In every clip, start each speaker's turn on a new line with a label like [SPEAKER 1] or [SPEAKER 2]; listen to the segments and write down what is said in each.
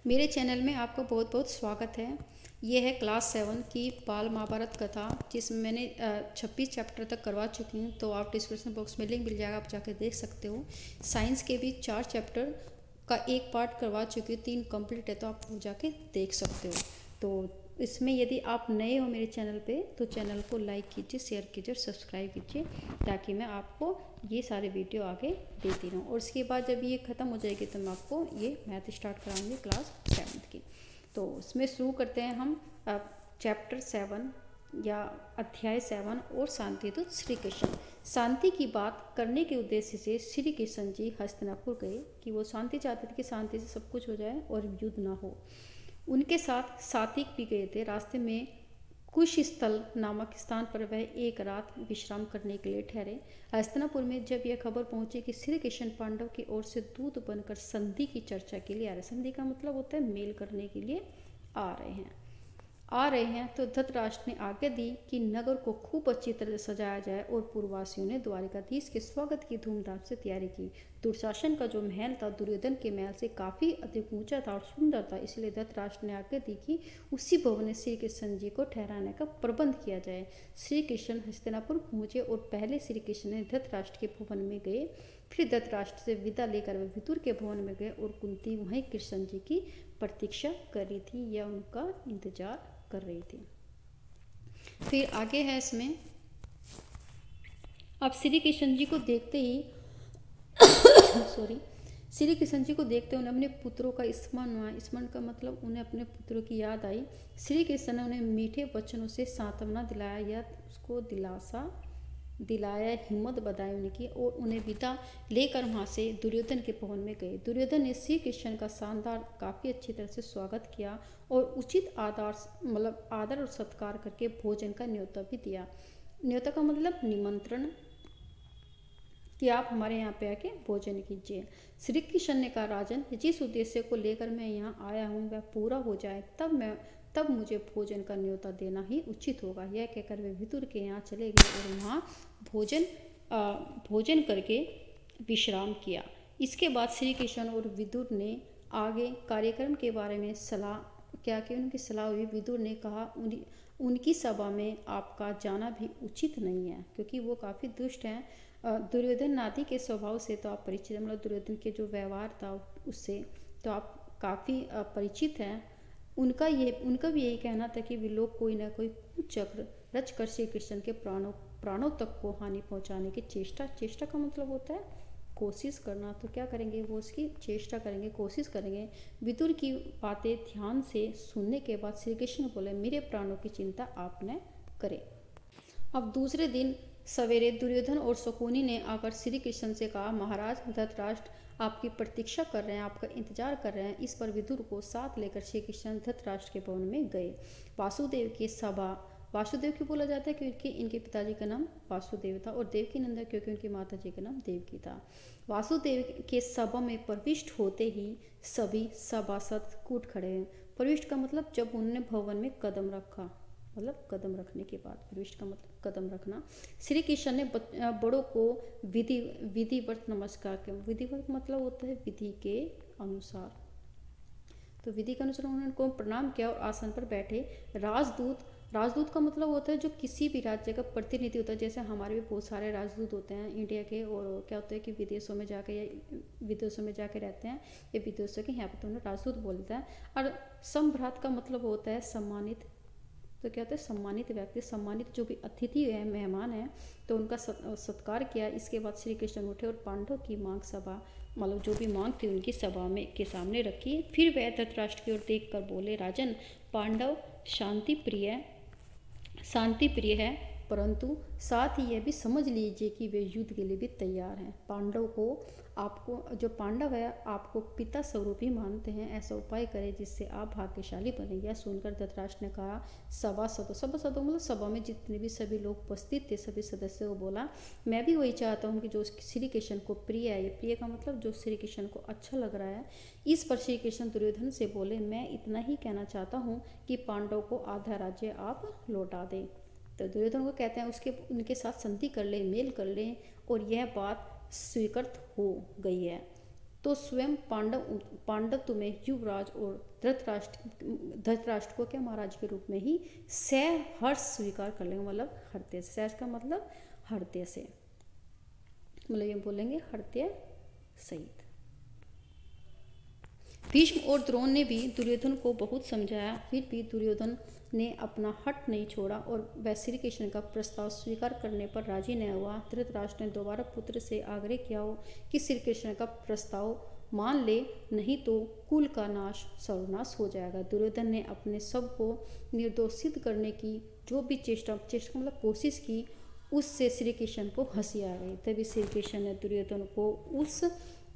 [SPEAKER 1] मेरे चैनल में आपका बहुत बहुत स्वागत है। ये है क्लास 7 की बाल महाभारत कथा, जिसमें मैंने 26 चैप्टर तक करवा चुकी हूँ। तो आप डिस्क्रिप्शन बॉक्स में लिंक मिल जाएगा, आप जाकर देख सकते हो। साइंस के भी 4 चैप्टर का एक पार्ट करवा चुकी हूँ, 3 कंप्लीट है, तो आप वो जाके देख सकते हो। तो इसमें यदि आप नए हो मेरे चैनल पे तो चैनल को लाइक कीजिए, शेयर कीजिए और सब्सक्राइब कीजिए, ताकि मैं आपको ये सारे वीडियो आगे देती रहूँ। और उसके बाद जब ये ख़त्म हो जाएगी तो मैं आपको ये मैथ स्टार्ट कराऊंगी क्लास 7 की। तो उसमें शुरू करते हैं हम चैप्टर 7 या अध्याय 7 और शांति दूत श्री कृष्ण। शांति की बात करने के उद्देश्य से श्री कृष्ण जी हस्तिनापुर गए कि वो शांति चाहते थे कि शांति से सब कुछ हो जाए और युद्ध ना हो। उनके साथ सात्विक भी गए थे। रास्ते में कुशस्थल नामक स्थान पर वह एक रात विश्राम करने के लिए ठहरे। हस्तिनापुर में जब यह खबर पहुंची कि श्री कृष्ण पांडव की ओर से दूत बनकर संधि की चर्चा के लिए आ रहे, संधि का मतलब होता है मेल करने के लिए आ रहे हैं, तो धृतराष्ट्र ने आज्ञा दी कि नगर को खूब अच्छी तरह से सजाया जाए और पूर्ववासियों ने द्वारिकाधीश के स्वागत की धूमधाम से तैयारी की। दुशासन का जो महल था दुर्योधन के महल से काफ़ी अधिक ऊंचा था और सुंदर था, इसलिए धृतराष्ट्र ने आज्ञा दी कि उसी भवन में श्री कृष्ण जी को ठहराने का प्रबंध किया जाए। श्री कृष्ण हस्तिनापुर पहुंचे और पहले श्री कृष्ण ने धृतराष्ट्र के भवन में गए। फिर धृतराष्ट्र से विदा लेकर वे विदुर के भवन में गए और कुंती वहीं कृष्ण जी की प्रतीक्षा कर रही थी या उनका इंतजार कर रही थी। फिर आगे है इसमें, अब श्री कृष्ण जी को देखते ही श्री कृष्ण जी को देखते उन्हें अपने पुत्रों का स्मरण हुआ। स्मरण का मतलब उन्हें अपने पुत्रों की याद आई। श्री कृष्ण ने उन्हें मीठे वचनों से सांत्वना दिलाया या उसको दिलासा दिलाया, हिम्मत बधाई उनकी, और उन्हें विदा लेकर वहाँ से दुर्योधन के भवन में गए। दुर्योधन ने श्री कृष्ण का शानदार काफ़ी अच्छी तरह से स्वागत किया और उचित आदर और सत्कार करके भोजन का न्योता भी दिया। न्योता का मतलब निमंत्रण, कि आप हमारे यहाँ पे आके भोजन कीजिए। श्री कृष्ण ने कहा, राजन, जिस उद्देश्य को लेकर मैं यहाँ आया हूँ वह पूरा हो जाए तब मुझे भोजन का न्योता देना ही उचित होगा। यह कहकर वे विदुर के यहाँ चले गए और वहाँ भोजन करके विश्राम किया। इसके बाद श्री कृष्ण और विदुर ने आगे कार्यक्रम के बारे में उनकी सलाह हुई। विदुर ने कहा, उनकी सभा में आपका जाना भी उचित नहीं है, क्योंकि वो काफ़ी दुष्ट हैं। दुर्योधन नादि के स्वभाव से तो आप परिचित, मतलब दुर्योधन के जो व्यवहार था उससे तो आप काफ़ी परिचित हैं। उनका भी यही कहना था कि वे लोग कोई ना कोई कुचक्र रच कर श्री कृष्ण के प्राणों तक को हानि पहुंचाने की चेष्टा का मतलब होता है कोशिश करना। तो क्या करेंगे, वो उसकी चेष्टा करेंगे, कोशिश करेंगे। विदुर की बातें ध्यान से सुनने के बाद श्री कृष्ण बोले, मेरे प्राणों की चिंता आप न करें। अब दूसरे दिन सवेरे दुर्योधन और शकुनी ने आकर श्री कृष्ण से कहा, महाराज, धृतराष्ट्र आपकी प्रतीक्षा कर रहे हैं, आपका इंतजार कर रहे हैं। इस पर विदुर को साथ लेकर श्री कृष्ण धृतराष्ट्र के भवन में गए। वासुदेव क्यों बोला जाता है, क्योंकि इनके पिताजी का नाम वासुदेव था, और देवकी नंदन क्योंकि उनकी माता जी का नाम देवकी था। वासुदेव के सभा में प्रविष्ट होते ही सभी सभासद कूद खड़े हैं। प्रविष्ट का मतलब जब उन्होंने भवन में कदम रखा, मतलब कदम रखने के बाद, प्रविष्ट का मतलब कदम रखना। श्री कृष्ण ने बड़ों को विधिवत नमस्कार किया। विधिवत मतलब होता है विधि के अनुसार, तो विधि के अनुसार उन्होंने उनको प्रणाम किया और आसन पर बैठे। राजदूत का मतलब होता है जो किसी भी राज्य का प्रतिनिधि होता है। जैसे हमारे भी बहुत सारे राजदूत होते हैं इंडिया के, और क्या होता है कि विदेशों में जाके रहते हैं, ये विदेशों के, यहाँ पर तो उन्हें राजदूत बोलता है। और सम्भ्रात का मतलब होता है सम्मानित। तो क्या होता है, सम्मानित व्यक्ति, सम्मानित जो भी अतिथि है, मेहमान है, तो उनका सत्कार किया। इसके बाद श्री कृष्ण उठे और पांडव की मांग सभा, मतलब जो भी मांग थी उनकी सभा में के सामने रखी। फिर वह धृतराष्ट्र की ओर देख कर बोले, राजन, पांडव शांति प्रिय है, परंतु साथ ही यह भी समझ लीजिए कि वे युद्ध के लिए भी तैयार हैं। जो पांडव है आपको पिता स्वरूप ही मानते हैं। ऐसा उपाय करें जिससे आप भाग्यशाली बनेंगे। सुनकर धृतराष्ट्र ने कहा, सभासदों मतलब सभा में जितने भी सभी लोग उपस्थित थे सभी सदस्यों को बोला, मैं भी वही चाहता हूँ कि जो श्री कृष्ण को प्रिय है, ये प्रिय का मतलब जो श्री कृष्ण को अच्छा लग रहा है। इस पर श्री कृष्ण दुर्योधन से बोले, मैं इतना ही कहना चाहता हूँ कि पांडव को आधा राज्य आप लौटा दें। तो दुर्योधन को कहते हैं उनके साथ संधि कर ले, मेल कर ले, और यह बात स्वीकृत हो गई है। तो स्वयं पांडव तुम्हें युवराज और धृतराष्ट्र को क्या महाराज के रूप में ही सहर्ष स्वीकार कर लेंगे, मतलब हृदय से। सहर्ष का मतलब हृदय से, मतलब ये बोलेंगे हृदय सहित। भीष्म और द्रोण ने भी दुर्योधन को बहुत समझाया, फिर भी दुर्योधन ने अपना हट नहीं छोड़ा और वह श्री कृष्ण का प्रस्ताव स्वीकार करने पर राजी नहीं हुआ। धृतराष्ट्र ने दोबारा पुत्र से आग्रह किया हो कि श्री कृष्ण का प्रस्ताव मान ले, नहीं तो कुल का नाश सर्वनाश हो जाएगा। दुर्योधन ने अपने सब को निर्दोषित करने की जो भी चेष्टा मतलब कोशिश की, उससे श्री कृष्ण को हंसी आ गई। तभी श्री कृष्ण ने दुर्योधन को उस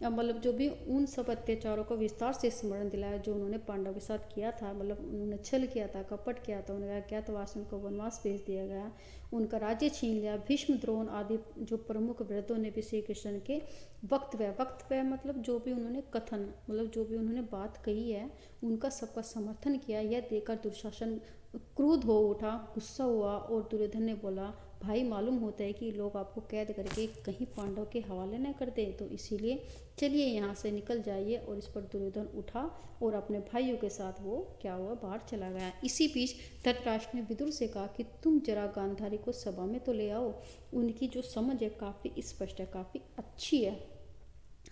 [SPEAKER 1] मतलब जो भी उन सब अत्याचारों का विस्तार से स्मरण दिलाया जो उन्होंने पांडव के साथ किया था। मतलब उन्होंने छल किया था, कपट किया था, उन्हें अज्ञातवास उनको वनवास भेज दिया गया, उनका राज्य छीन लिया। भीष्म द्रोण आदि जो प्रमुख वृद्धों ने भी श्री कृष्ण के वक्तव्य मतलब जो भी उन्होंने कथन मतलब जो भी उन्होंने बात कही है उनका सबका समर्थन किया। यह देखकर दुशासन क्रोध हो उठा, गुस्सा हुआ और दुर्योधन ने बोला, भाई मालूम होता है कि लोग आपको कैद करके कहीं पांडव के हवाले न कर दे, तो इसीलिए चलिए यहाँ से निकल जाइए। और इस पर दुर्योधन उठा और अपने भाइयों के साथ वो क्या हुआ बाहर चला गया। इसी बीच धृतराष्ट्र ने विदुर से कहा कि तुम जरा गांधारी को सभा में तो ले आओ, उनकी जो समझ है काफ़ी स्पष्ट है, काफ़ी अच्छी है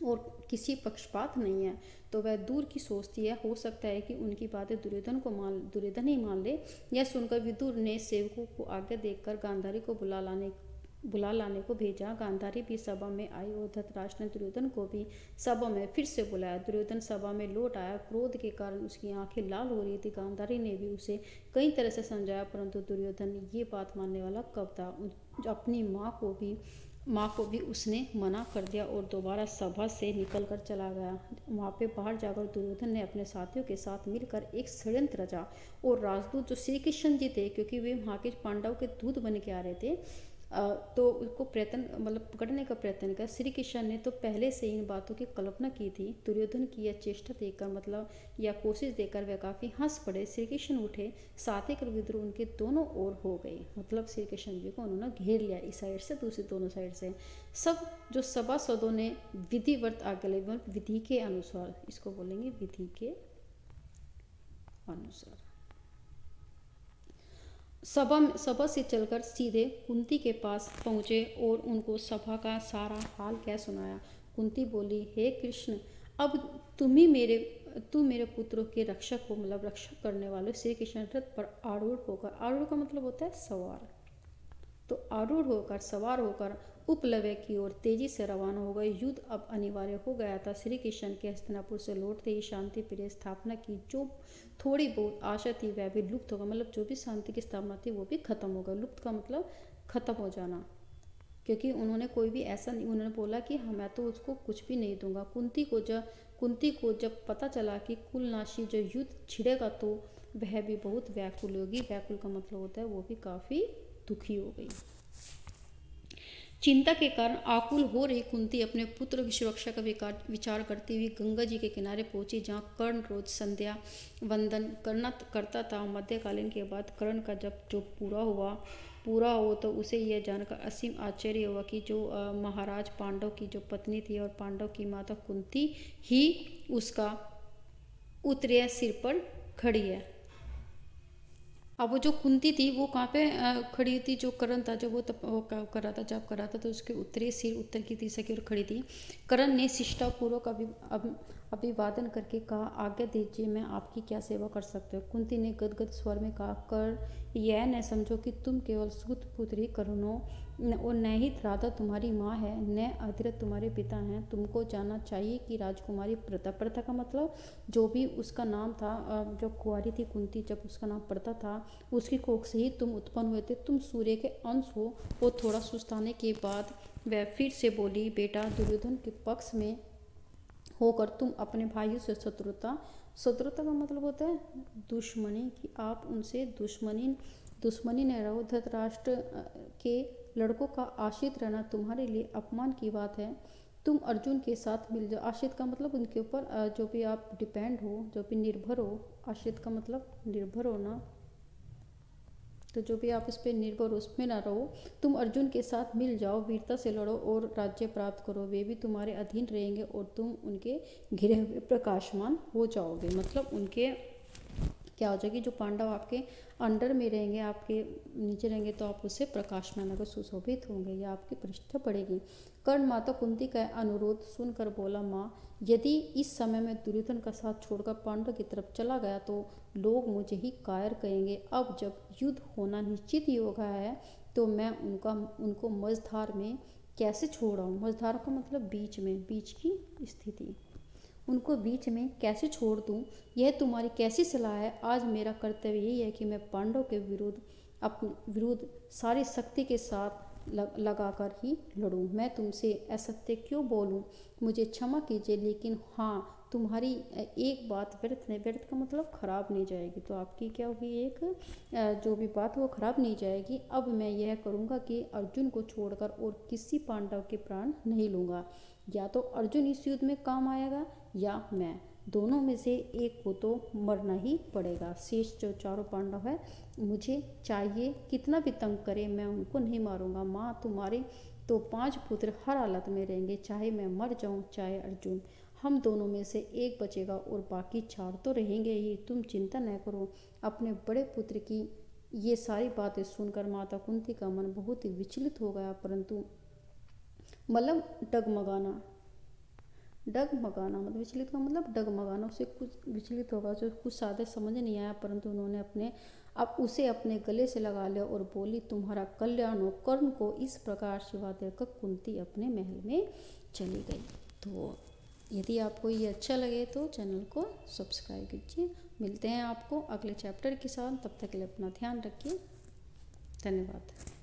[SPEAKER 1] और किसी पक्षपात नहीं है, तो वह दूर की सोचती है। हो सकता है कि उनकी बातें दुर्योधन ही मान ले। यह सुनकर विदुर ने सेवकों को आज्ञा देकर गांधारी को बुला लाने को भेजा। गांधारी भी सभा में आई और धृतराष्ट्र ने दुर्योधन को भी सभा में फिर से बुलाया। दुर्योधन सभा में लौट आया, क्रोध के कारण उसकी आंखें लाल हो रही थी। गांधारी ने भी उसे कई तरह से समझाया, परंतु दुर्योधन ये बात मानने वाला कब था। अपनी माँ को भी उसने मना कर दिया और दोबारा सभा से निकलकर चला गया। वहाँ पे बाहर जाकर दुर्योधन ने अपने साथियों के साथ मिलकर एक षड्यंत्र रचा और राजदूत जो श्री कृष्ण जी थे, क्योंकि वे वहाँ के पांडव के दूत बन के आ रहे थे, तो उसको पकड़ने का प्रयत्न किया। श्री कृष्ण ने तो पहले से इन बातों की कल्पना की थी। दुर्योधन की यह चेष्टा देखकर या कोशिश देखकर वे काफ़ी हंस पड़े। श्री कृष्ण उठे, साथी कर विदुर उनके दोनों ओर हो गए, मतलब श्री कृष्ण जी को उन्होंने घेर लिया, इस साइड से दूसरी दोनों साइड से। सब जो सभासदों ने विधिवत आज्ञा ली, विधि के अनुसार, इसको बोलेंगे विधि के अनुसार। सभा से चलकर सीधे कुंती के पास पहुँचे और उनको सभा का सारा हाल कह सुनाया। कुंती बोली, हे कृष्ण, अब तुम मेरे पुत्रों के रक्षक हो, मतलब रक्षक करने वाले। श्री कृष्ण रथ पर आरूढ़ होकर, आरूढ़ का मतलब होता है सवार, तो आरूढ़ होकर सवार होकर उपलव्य की ओर तेजी से रवाना हो गए। युद्ध अब अनिवार्य हो गया था। श्री कृष्ण के हस्तिनापुर से लौटते ही शांति प्रिय स्थापना की जो थोड़ी बहुत आशा थी वह भी लुप्त होगा, मतलब जो भी शांति की स्थापना थी वो भी खत्म होगा। लुप्त का मतलब खत्म हो जाना, क्योंकि उन्होंने कोई भी ऐसा नहीं, उन्होंने बोला कि मैं तो उसको कुछ भी नहीं दूंगा। कुंती को जब पता चला कि कुलनाशी जो युद्ध छिड़ेगा तो वह भी बहुत व्याकुल होगी। व्याकुल का मतलब होता है वो भी काफ़ी दुखी हो गई। चिंता के कारण आकुल हो रही कुंती अपने पुत्र की सुरक्षा का विचार करती हुई गंगा जी के किनारे पहुंची, जहां कर्ण रोज संध्या वंदन करता था। मध्यकालीन के बाद कर्ण का जब जो पूरा हो तो उसे यह जानकर असीम आश्चर्य हुआ कि जो महाराज पांडव की जो पत्नी थी और पांडव की माता कुंती ही उसका उत्तरीय सिर पर खड़ी है। अब वो जो कुंती थी वो कहाँ पे खड़ी थी, जो कर्ण था जब वो कर रहा था तो उसके उत्तरी सिर उत्तर की दिशा की ओर खड़ी थी। कर्ण ने शिष्टापूर्वक अभिवादन करके कहा, आज्ञा दीजिए, मैं आपकी क्या सेवा कर सकते हो। कुंती ने गदगद स्वर में कहा, कर्ण, यह न समझो कि तुम केवल सुत पुत्री कर्ण हो और न ही राधा तुम्हारी माँ है, न अधिरथ तुम्हारे पिता हैं। तुमको जानना चाहिए कि राजकुमारी प्रथा का मतलब जो भी उसका नाम था, जो कुंवारी थी कुंती, जब उसका नाम प्रथा था उसकी कोख से ही तुम उत्पन्न हुए थे। तुम सूर्य के अंश हो। और थोड़ा सुस्ताने के बाद वह फिर से बोली, बेटा, दुर्योधन के पक्ष में होकर तुम अपने भाइयों से शत्रुता का मतलब होता है दुश्मनी, कि आप उनसे दुश्मनी न रहो। धृतराष्ट्र के लड़कों का आश्रित रहना तुम्हारे लिए अपमान की बात है। तुम अर्जुन के साथ मिल जाओ। आश्रित का मतलब उनके ऊपर जो भी आप डिपेंड हो, जो भी निर्भर हो। आश्रित का मतलब निर्भर होना। तो जो भी आप इस पर निर्भर उसमें ना रहो। तुम अर्जुन के साथ मिल जाओ, वीरता से लड़ो और राज्य प्राप्त करो। वे भी तुम्हारे अधीन रहेंगे और तुम उनके घिरे हुए प्रकाशमान हो जाओगे। मतलब उनके क्या हो जाएगी, जो पांडव आपके अंडर में रहेंगे, आपके नीचे रहेंगे, तो आप उससे प्रकाशमान अगर सुशोभित होंगे या आपकी प्रतिष्ठा बढ़ेगी। कर्ण माता कुंती का अनुरोध सुनकर बोला, माँ यदि इस समय में दुर्योधन का साथ छोड़कर पांडव की तरफ चला गया तो लोग मुझे ही कायर कहेंगे। अब जब युद्ध होना निश्चित ही हो गया है तो मैं उनको मझधार में कैसे छोड़ आऊँ। मझधार का मतलब बीच में, बीच की स्थिति, उनको बीच में कैसे छोड़ दूं, यह तुम्हारी कैसी सलाह है। आज मेरा कर्तव्य यही है कि मैं पांडव के विरुद्ध सारी शक्ति के साथ लगाकर ही लड़ूं। मैं तुमसे असत्य क्यों बोलूं, मुझे क्षमा कीजिए, लेकिन हाँ तुम्हारी एक बात व्यर्थ नहीं, व्यर्थ का मतलब खराब नहीं जाएगी। तो आपकी क्या होगी, एक जो भी बात वो खराब नहीं जाएगी। अब मैं यह करूँगा कि अर्जुन को छोड़कर और किसी पांडव के प्राण नहीं लूँगा। या तो अर्जुन इस युद्ध में काम आएगा या मैं, दोनों में से एक को तो मरना ही पड़ेगा। शेष जो चारों पांडव है मुझे चाहिए कितना भी तंग करे मैं उनको नहीं मारूंगा। माँ तुम्हारे तो 5 पुत्र हर हालत में रहेंगे, चाहे मैं मर जाऊं चाहे अर्जुन, हम दोनों में से एक बचेगा और बाकी 4 तो रहेंगे ही। तुम चिंता न करो। अपने बड़े पुत्र की ये सारी बातें सुनकर माता कुंती का मन बहुत ही विचलित हो गया, परंतु मतलब डगमगाना मतलब विचलित का मतलब डगमगाना, उसे कुछ विचलित होगा, जो कुछ सादे समझ नहीं आया, परंतु उन्होंने उसे अपने गले से लगा लिया और बोली, तुम्हारा कल्याण हो। कर्ण को इस प्रकार शिवा देकर कुंती अपने महल में चली गई। तो यदि आपको ये अच्छा लगे तो चैनल को सब्सक्राइब कीजिए। मिलते हैं आपको अगले चैप्टर के साथ, तब तक के लिए अपना ध्यान रखिए। धन्यवाद।